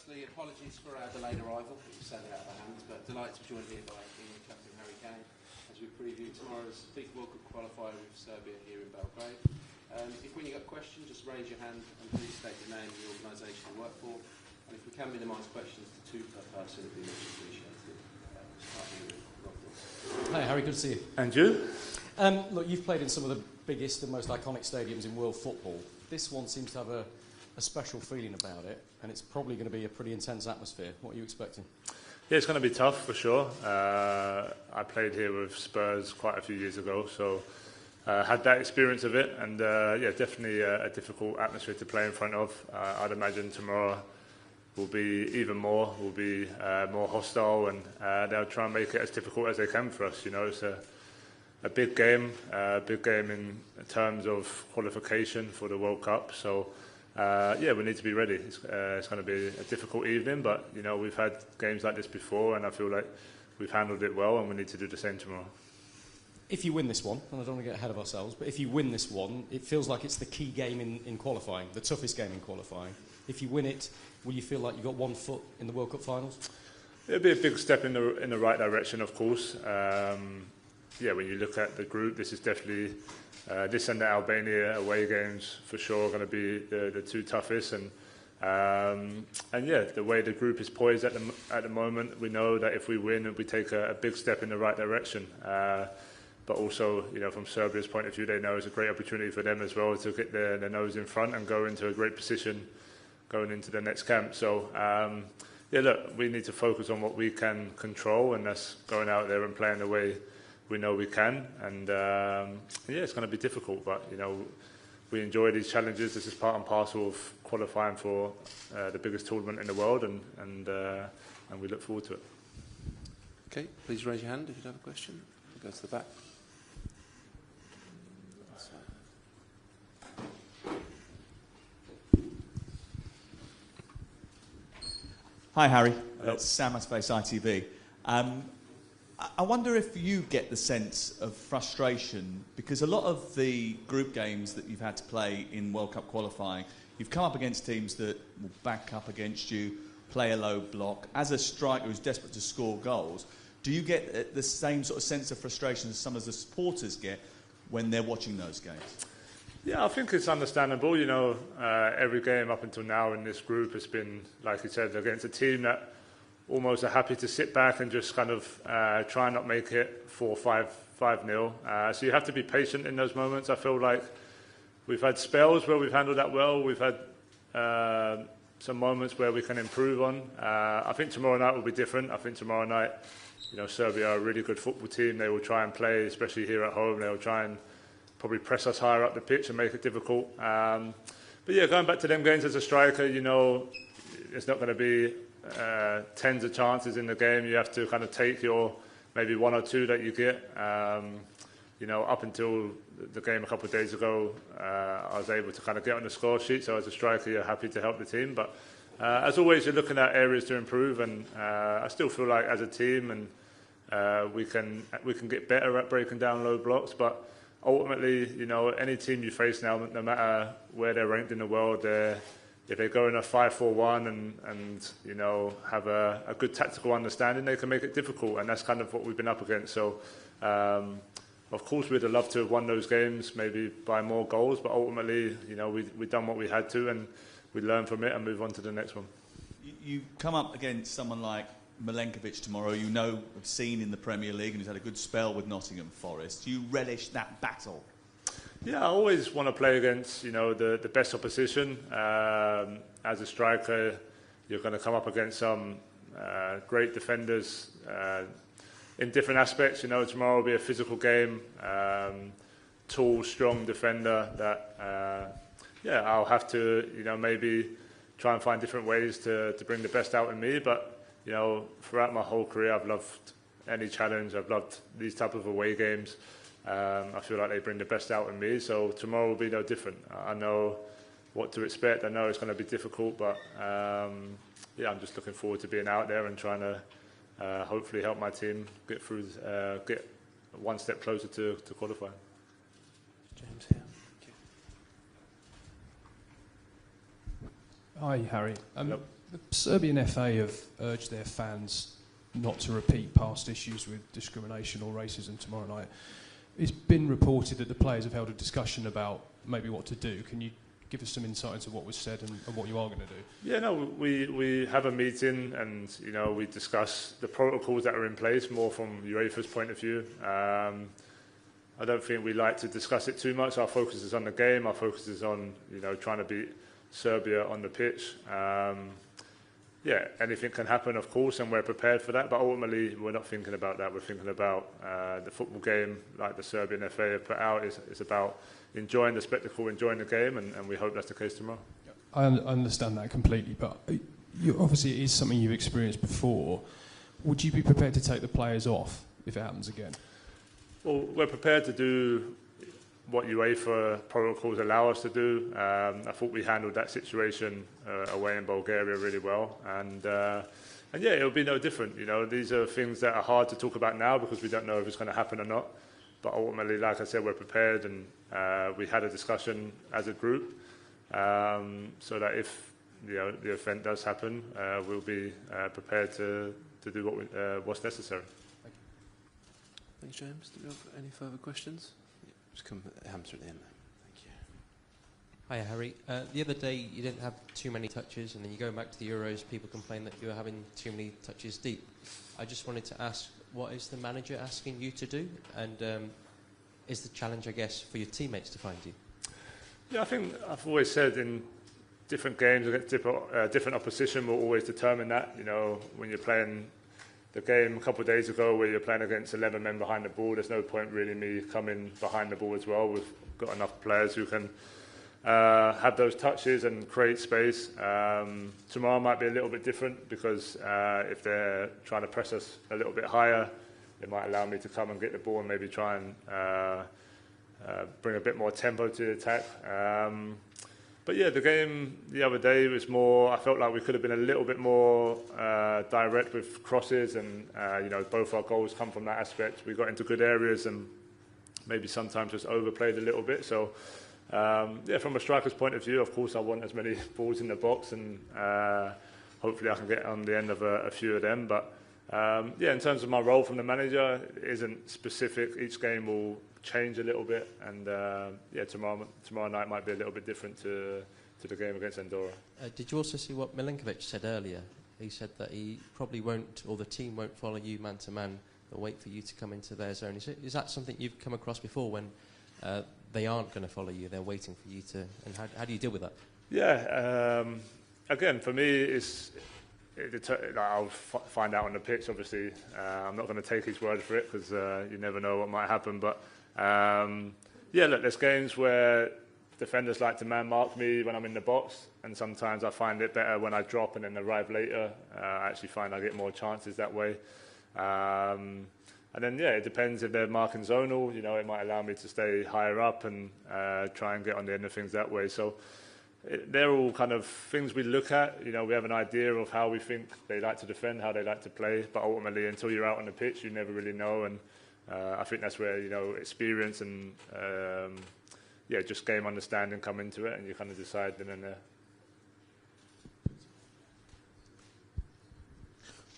Firstly, apologies for our delayed arrival. It was sadly out of our hands, but delighted to be joined here by England captain Harry Kane as we preview tomorrow's big World Cup qualifier with Serbia here in Belgrade. When you've got questions, just raise your hand and please state your name and the organisation you work for. And if we can minimise questions to 2 per person, it would be much appreciated. Start here with Rob. Hi Harry, good to see you. And you? Look, you've played in some of the biggest and most iconic stadiums in world football. This one seems to have a special feeling about it, and it's probably going to be a pretty intense atmosphere. What are you expecting? Yeah, it's going to be tough for sure. I played here with Spurs quite a few years ago, so had that experience of it, and yeah, definitely a difficult atmosphere to play in front of. I'd imagine tomorrow will be even more, will be more hostile, and they'll try and make it as difficult as they can for us. You know, it's a big game in terms of qualification for the World Cup. So yeah, we need to be ready. It's going to be a difficult evening, but you know, we've had games like this before, and I feel like we've handled it well, and we need to do the same tomorrow. If you win this one, and I don't want to get ahead of ourselves, but if you win this one, it feels like it's the key game in qualifying, the toughest game in qualifying. If you win it, will you feel like you've got one foot in the World Cup finals? It'll be a big step in the right direction, of course. Yeah, when you look at the group, this is definitely this and the Albania away games for sure are going to be the 2 toughest. And yeah, the way the group is poised at the moment, we know that if we win, we take a big step in the right direction. But also, you know, from Serbia's point of view, they know it's a great opportunity for them as well to get their nose in front and go into a great position going into the next camp. So yeah, look, we need to focus on what we can control, and that's going out there and playing the way we know we can. And yeah, it's going to be difficult, but you know, we enjoy these challenges. This is part and parcel of qualifying for the biggest tournament in the world, and we look forward to it. Okay, please raise your hand if you have a question. We'll go to the back. Hi Harry, Hello. it's Sam at Space ITV. I wonder if you get the sense of frustration, because a lot of the group games that you've had to play in World Cup qualifying, you've come up against teams that will back up against you, play a low block. As a striker who's desperate to score goals, do you get the same sort of sense of frustration as some of the supporters get when they're watching those games? Yeah, I think it's understandable. You know, every game up until now in this group has been, like you said, against a team that almost are happy to sit back and just kind of try and not make it 4-5-0. So you have to be patient in those moments. I feel like we've had spells where we've handled that well. We've had some moments where we can improve on. I think tomorrow night will be different. I think tomorrow night, you know, Serbia are a really good football team. They will try and play, especially here at home. They will try and probably press us higher up the pitch and make it difficult. But yeah, going back to them games as a striker, you know, it's not going to be tens of chances in the game. You have to kind of take your maybe 1 or 2 that you get. You know, up until the game a couple of days ago, I was able to kind of get on the score sheet. So as a striker, you're happy to help the team. But as always, you're looking at areas to improve, and I still feel like as a team, and we can get better at breaking down low blocks. But ultimately, you know, any team you face now, no matter where they're ranked in the world, if they go in a 5-4-1 and you know, have a good tactical understanding, they can make it difficult, and that's kind of what we've been up against. So, of course, we'd have loved to have won those games, maybe by more goals, but ultimately, you know, we've done what we had to, and we learn from it and move on to the next one. You come up against someone like Milenkovic tomorrow, you know, have seen in the Premier League, and he's had a good spell with Nottingham Forest. Do you relish that battle? Yeah, I always want to play against, you know, the best opposition. As a striker, you're going to come up against some great defenders in different aspects. You know, tomorrow will be a physical game. Tall, strong defender that, yeah, I'll have to, you know, maybe try and find different ways to bring the best out in me. But, you know, throughout my whole career, I've loved any challenge. I've loved these type of away games. I feel like they bring the best out in me, so tomorrow will be no different. I know what to expect. I know it's going to be difficult, but yeah, I'm just looking forward to being out there and trying to hopefully help my team get through, get one step closer to qualifying. James here. Hi, Harry. Hello. The Serbian FA have urged their fans not to repeat past issues with discrimination or racism tomorrow night. It's been reported that the players have held a discussion about maybe what to do. Can you give us some insight into what was said and what you are going to do? Yeah, no, we have a meeting and, you know, we discuss the protocols that are in place more from UEFA's point of view. I don't think we like to discuss it too much. Our focus is on the game. Our focus is on, you know, trying to beat Serbia on the pitch. Yeah, anything can happen, of course, and we're prepared for that. But ultimately, we're not thinking about that. We're thinking about the football game, like the Serbian FA have put out. It's about enjoying the spectacle, enjoying the game, and we hope that's the case tomorrow. I understand that completely, but obviously it is something you've experienced before. Would you be prepared to take the players off if it happens again? Well, we're prepared to do what UEFA protocols allow us to do. I thought we handled that situation away in Bulgaria really well, and yeah, it'll be no different. You know, these are things that are hard to talk about now because we don't know if it's going to happen or not. But ultimately, like I said, we're prepared, and we had a discussion as a group, so that if the event does happen, we'll be prepared to do what's necessary. Thanks, James. Do we have any further questions? Just come hamster at the end. Thank you. Hi, Harry. The other day you didn't have too many touches, and then you go back to the Euros, people complain that you were having too many touches deep. I just wanted to ask, what is the manager asking you to do? And is the challenge, I guess, for your teammates to find you? Yeah, I think I've always said in different games against different opposition will always determine that. You know, when you're playing the game a couple of days ago where you're playing against 11 men behind the ball, there's no point really me coming behind the ball as well. We've got enough players who can have those touches and create space. Tomorrow might be a little bit different because if they're trying to press us a little bit higher, it might allow me to come and get the ball and maybe try and bring a bit more tempo to the attack. But yeah, the game the other day was more, I felt like we could have been a little bit more direct with crosses, and you know, both our goals come from that aspect. We got into good areas and maybe sometimes just overplayed a little bit. So yeah, from a striker's point of view, of course, I want as many balls in the box, and hopefully I can get on the end of a few of them. But yeah, in terms of my role from the manager, it isn't specific. Each game will change a little bit, and yeah, tomorrow night might be a little bit different to the game against Andorra. Did you also see what Milinkovic said earlier? He said that he probably won't, or the team won't follow you man to man. They'll wait for you to come into their zone. Is that something you've come across before when they aren't going to follow you? They're waiting for you to. And how do you deal with that? Yeah, again, for me, I'll find out on the pitch. Obviously, I'm not going to take his word for it because you never know what might happen. But yeah, look, there's games where defenders like to man mark me when I'm in the box, and sometimes I find it better when I drop and then arrive later. I actually find I get more chances that way. And then yeah, it depends if they're marking zonal. You know, it might allow me to stay higher up and try and get on the end of things that way. So they're all kind of things we look at. You know, we have an idea of how we think they like to defend, how they like to play, but ultimately, until you're out on the pitch, you never really know. And I think that's where, you know, experience and yeah, just game understanding come into it, and you kind of decide then and there.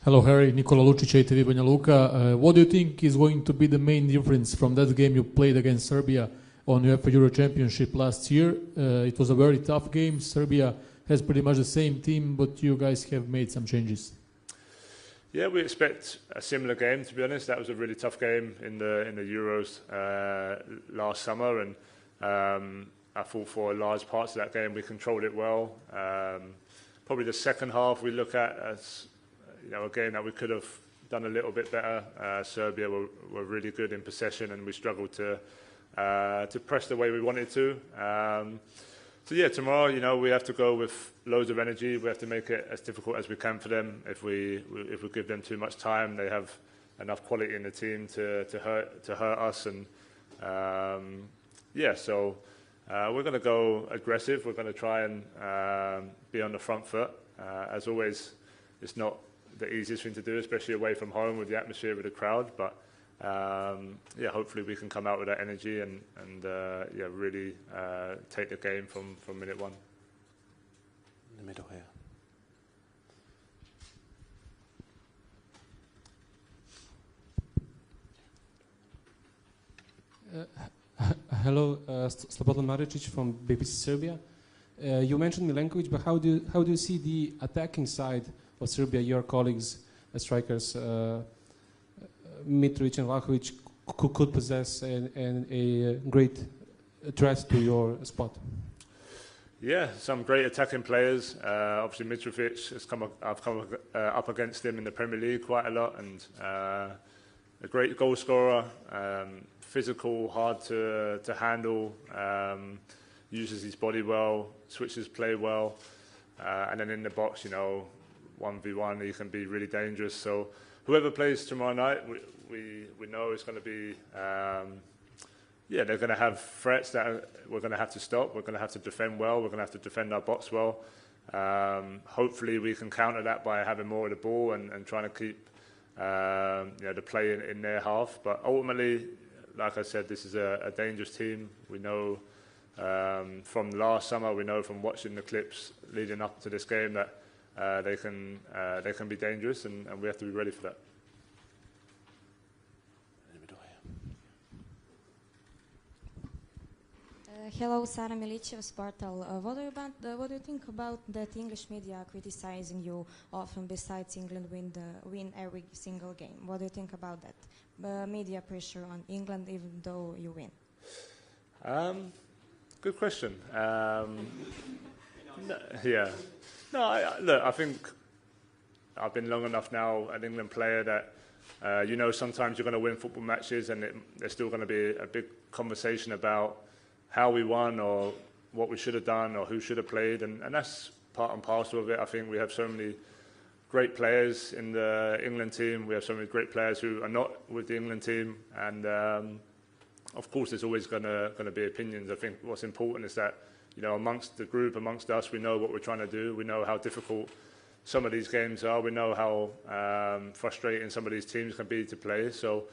Hello, Harry. Nikola Lucic, ATV Banja Luka. What do you think is going to be the main difference from that game you played against Serbia on UEFA Euro Championship last year? It was a very tough game. Serbia has pretty much the same team, but you guys have made some changes. Yeah, we expect a similar game, to be honest. That was a really tough game in the Euros last summer, and I thought for large parts of that game we controlled it well. Probably the second half we look at as, you know, a game that we could have done a little bit better. Serbia were really good in possession, and we struggled to press the way we wanted to. So yeah, tomorrow, you know, we have to go with loads of energy. We have to make it as difficult as we can for them. If we give them too much time, they have enough quality in the team to hurt us. And yeah, so we're going to go aggressive. We're going to try and be on the front foot. As always, it's not the easiest thing to do, especially away from home with the atmosphere of the crowd. But yeah, hopefully we can come out with that energy and yeah, really take the game from minute one. In the middle here. Hello, Slobodan Maricic from BBC Serbia. You mentioned Milenkovic, but how do you see the attacking side of Serbia? Your colleagues, strikers, Mitrovic and Vlahovic could possess a great threat to your spot. Yeah, some great attacking players. Obviously, Mitrovic I've come up against him in the Premier League quite a lot, and a great goal scorer, physical, hard to handle, uses his body well, switches play well, and then in the box, 1v1, he can be really dangerous. So whoever plays tomorrow night, we know it's going to be, they're going to have threats that we're going to have to stop. We're going to have to defend well. We're going to have to defend our box well. Hopefully we can counter that by having more of the ball and trying to keep the play in their half. But ultimately, like I said, this is a dangerous team. We know from last summer, we know from watching the clips leading up to this game that they can be dangerous, and we have to be ready for that. Hello, Sara Milicev, Spartal. What do you think about that English media criticizing you often besides England win every single game? What do you think about that? Media pressure on England even though you win? Good question. Look, I think I've been long enough now an England player that sometimes you're going to win football matches and there's still going to be a big conversation about how we won or what we should have done or who should have played, and that's part and parcel of it. I think we have so many great players in the England team. We have so many great players who are not with the England team, and of course there's always going to be opinions. I think what's important is that amongst the group, amongst us, we know what we're trying to do. We know how difficult some of these games are. We know how frustrating some of these teams can be to play. So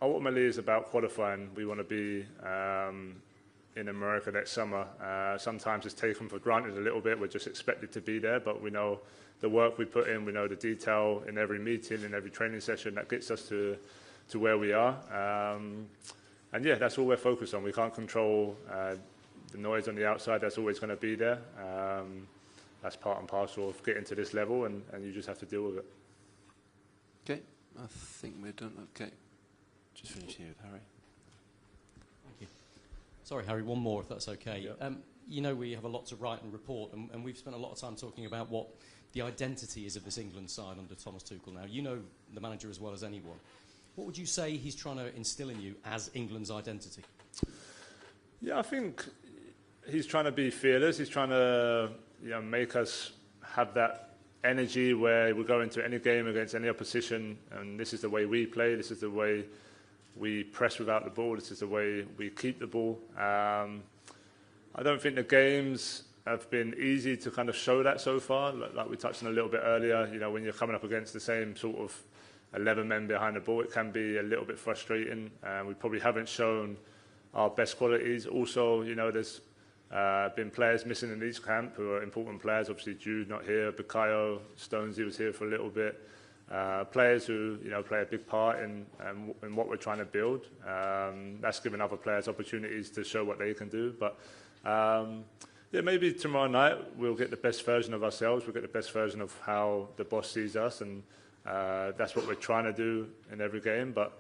ultimately it's about qualifying. We want to be in America next summer. Sometimes it's taken for granted a little bit. We're just expected to be there, but we know the work we put in. We know the detail in every meeting, in every training session that gets us to where we are. And that's all we're focused on. We can't control the noise on the outside. That's always going to be there. That's part and parcel of getting to this level, and you just have to deal with it. Okay, I think we're done. Okay. Just finish here with Harry. Thank you. Sorry, Harry, one more if that's okay. Yeah. We have a lot to write and report, and we've spent a lot of time talking about what the identity is of this England side under Thomas Tuchel now. You know the manager as well as anyone. What would you say he's trying to instill in you as England's identity? Yeah, I think he's trying to be fearless. He's trying to make us have that energy where we go into any game against any opposition, and this is the way we play, this is the way we press without the ball, this is the way we keep the ball. I don't think the games have been easy to kind of show that so far, like we touched on a little bit earlier. When you're coming up against the same sort of 11 men behind the ball, it can be a little bit frustrating. We probably haven't shown our best qualities. Also, there's been players missing in each camp who are important players. Obviously, Jude not here, Bukayo, Stonesy was here for a little bit. Players who play a big part in what we're trying to build. That's given other players opportunities to show what they can do. But maybe tomorrow night we'll get the best version of ourselves. We'll get the best version of how the boss sees us, and that's what we're trying to do in every game. But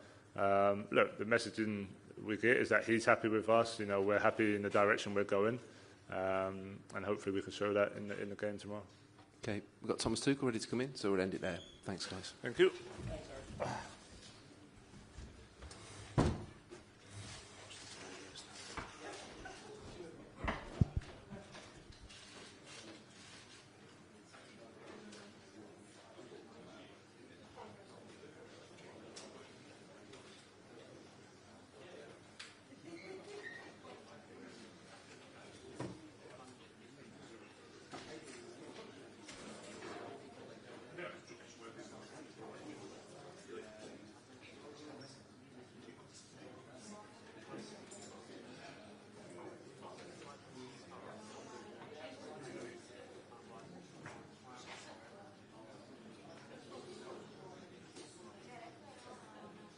look, the messaging we get is that he's happy with us. We're happy in the direction we're going, and hopefully we can show that in the game tomorrow. Okay, we've got Thomas Tuchel ready to come in, so we'll end it there. Thanks, guys. Thank you. Thanks,